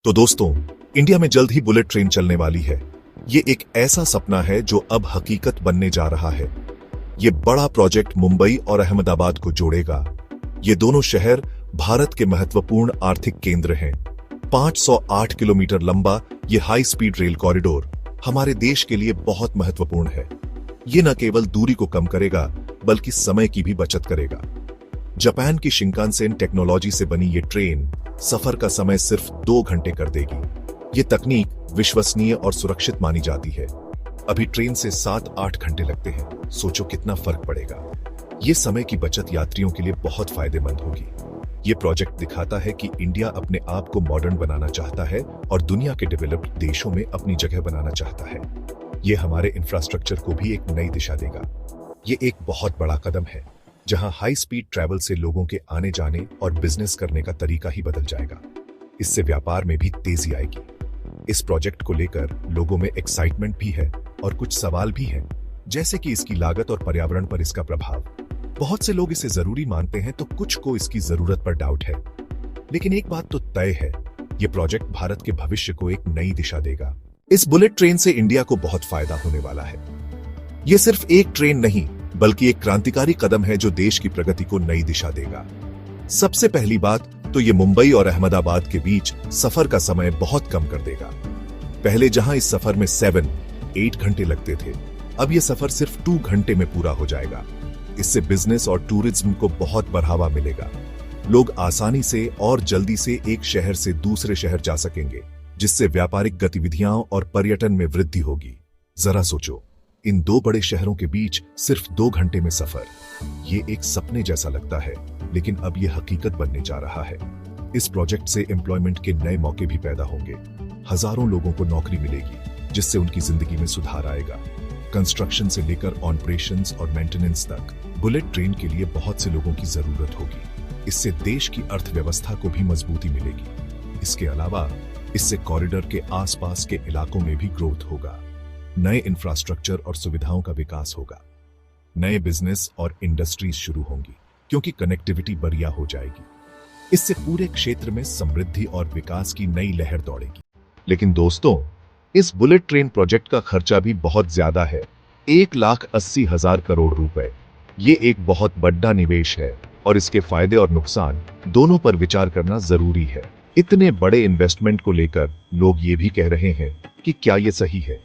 तो दोस्तों, इंडिया में जल्द ही बुलेट ट्रेन चलने वाली है। ये एक ऐसा सपना है जो अब हकीकत बनने जा रहा है। ये बड़ा प्रोजेक्ट मुंबई और अहमदाबाद को जोड़ेगा। ये दोनों शहर भारत के महत्वपूर्ण आर्थिक केंद्र हैं। 508 किलोमीटर लंबा ये हाई स्पीड रेल कॉरिडोर हमारे देश के लिए बहुत महत्वपूर्ण है। ये न केवल दूरी को कम करेगा बल्कि समय की भी बचत करेगा। जापान की शिंकानसेन टेक्नोलॉजी से बनी ये ट्रेन सफर का समय सिर्फ 2 घंटे कर देगी। ये तकनीक विश्वसनीय और सुरक्षित मानी जाती है। अभी ट्रेन से 7-8 घंटे लगते हैं। सोचो कितना फर्क पड़ेगा। ये समय की बचत यात्रियों के लिए बहुत फायदेमंद होगी। ये प्रोजेक्ट दिखाता है कि इंडिया अपने आप को मॉडर्न बनाना चाहता है और दुनिया के डेवलप्ड देशों में अपनी जगह बनाना चाहता है। ये हमारे इंफ्रास्ट्रक्चर को भी एक नई दिशा देगा। ये एक बहुत बड़ा कदम है जहां हाई स्पीड ट्रैवल से लोगों के आने जाने और बिजनेस करने का तरीका ही बदल जाएगा। इससे व्यापार में भी तेजी आएगी। इस प्रोजेक्ट को लेकर लोगों में एक्साइटमेंट भी है और कुछ सवाल भी हैं, जैसे कि इसकी लागत और पर्यावरण पर इसका प्रभाव। बहुत से लोग इसे जरूरी मानते हैं तो कुछ को इसकी जरूरत पर डाउट है। लेकिन एक बात तो तय है, ये प्रोजेक्ट भारत के भविष्य को एक नई दिशा देगा। इस बुलेट ट्रेन से इंडिया को बहुत फायदा होने वाला है। ये सिर्फ एक ट्रेन नहीं बल्कि एक क्रांतिकारी कदम है जो देश की प्रगति को नई दिशा देगा। सबसे पहली बात तो ये मुंबई और अहमदाबाद के बीच सफर का समय बहुत कम कर देगा। पहले जहां इस सफर में 7-8 घंटे लगते थे, अब ये सफर सिर्फ 2 घंटे में पूरा हो जाएगा। इससे बिजनेस और टूरिज्म को बहुत बढ़ावा मिलेगा। लोग आसानी से और जल्दी से एक शहर से दूसरे शहर जा सकेंगे, जिससे व्यापारिक गतिविधियां और पर्यटन में वृद्धि होगी। जरा सोचो, इन 2 बड़े शहरों के बीच सिर्फ 2 घंटे में सफर। ये एक सपने जैसा लगता है, लेकिन अब ये हकीकत बनने जा रहा है। इस प्रोजेक्ट से एम्प्लॉयमेंट के नए मौके भी पैदा होंगे। हजारों लोगों को नौकरी मिलेगी, जिससे उनकी जिंदगी में सुधार आएगा। कंस्ट्रक्शन से लेकर ऑपरेशंस और मेंटेनेंस तक बुलेट ट्रेन के लिए बहुत से लोगों की जरूरत होगी। इससे देश की अर्थव्यवस्था को भी मजबूती मिलेगी। इसके अलावा इससे कॉरिडोर के आसपास के इलाकों में भी ग्रोथ होगा। नए इंफ्रास्ट्रक्चर और सुविधाओं का विकास होगा। नए बिजनेस और इंडस्ट्रीज शुरू होंगी, क्योंकि कनेक्टिविटी बढ़िया हो जाएगी। इससे पूरे क्षेत्र में समृद्धि और विकास की नई लहर दौड़ेगी। लेकिन दोस्तों, इस बुलेट ट्रेन प्रोजेक्ट का खर्चा भी बहुत ज्यादा है। 1,80,000 करोड़ रुपए। ये एक बहुत बड़ा निवेश है और इसके फायदे और नुकसान दोनों पर विचार करना जरूरी है। इतने बड़े इन्वेस्टमेंट को लेकर लोग ये भी कह रहे हैं कि क्या ये सही है?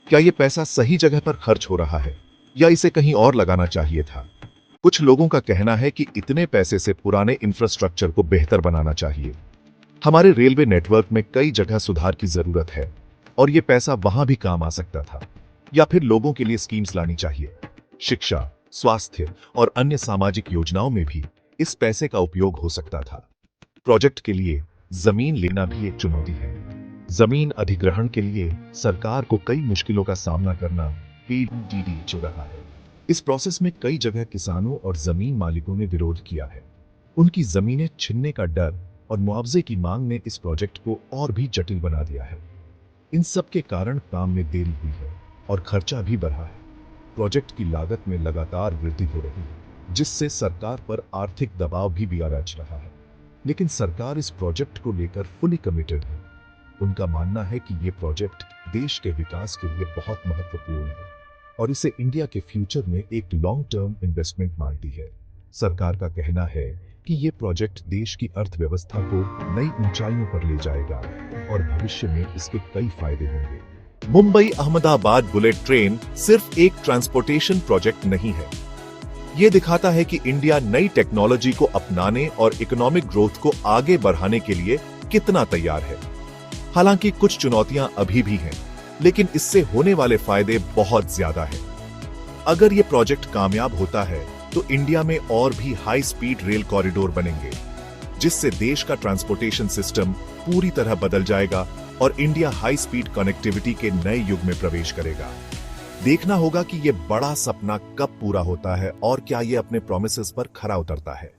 क्या ये पैसा सही जगह पर खर्च हो रहा है या इसे कहीं और लगाना चाहिए था? कुछ लोगों का कहना है कि इतने पैसे से पुराने इंफ्रास्ट्रक्चर को बेहतर बनाना चाहिए। हमारे रेलवे नेटवर्क में कई जगह सुधार की जरूरत है और ये पैसा वहां भी काम आ सकता था। या फिर लोगों के लिए स्कीम्स लानी चाहिए। शिक्षा, स्वास्थ्य और अन्य सामाजिक योजनाओं में भी इस पैसे का उपयोग हो सकता था। प्रोजेक्ट के लिए जमीन लेना भी एक चुनौती है। जमीन अधिग्रहण के लिए सरकार को कई मुश्किलों का सामना करना हो रहा है। इस प्रोसेस में कई जगह किसानों और जमीन मालिकों ने विरोध किया है। उनकी जमीनें छीनने का डर और मुआवजे की मांग ने इस प्रोजेक्ट को और भी जटिल बना दिया है। इन सब के कारण काम में देरी हुई है और खर्चा भी बढ़ा है। प्रोजेक्ट की लागत में लगातार वृद्धि हो रही है, जिससे सरकार पर आर्थिक दबाव भी रच रहा है। लेकिन सरकार इस प्रोजेक्ट को लेकर फुली कमिटेड है। उनका मानना है कि ये प्रोजेक्ट देश के विकास के लिए बहुत महत्वपूर्ण है और इसे इंडिया के फ्यूचर में एक लॉन्ग टर्म इन्वेस्टमेंट मानती है। सरकार का कहना है कि ये प्रोजेक्ट देश की अर्थव्यवस्था को नई ऊंचाइयों पर ले जाएगा और भविष्य में इसके कई फायदे होंगे। मुंबई अहमदाबाद बुलेट ट्रेन सिर्फ एक ट्रांसपोर्टेशन प्रोजेक्ट नहीं है। ये दिखाता है कि इंडिया नई टेक्नोलॉजी को अपनाने और इकोनॉमिक ग्रोथ को आगे बढ़ाने के लिए कितना तैयार है। हालांकि कुछ चुनौतियां अभी भी हैं, लेकिन इससे होने वाले फायदे बहुत ज्यादा हैं। अगर ये प्रोजेक्ट कामयाब होता है तो इंडिया में और भी हाई स्पीड रेल कॉरिडोर बनेंगे, जिससे देश का ट्रांसपोर्टेशन सिस्टम पूरी तरह बदल जाएगा और इंडिया हाई स्पीड कनेक्टिविटी के नए युग में प्रवेश करेगा। देखना होगा कि ये बड़ा सपना कब पूरा होता है और क्या ये अपने प्रॉमिसेस पर खरा उतरता है।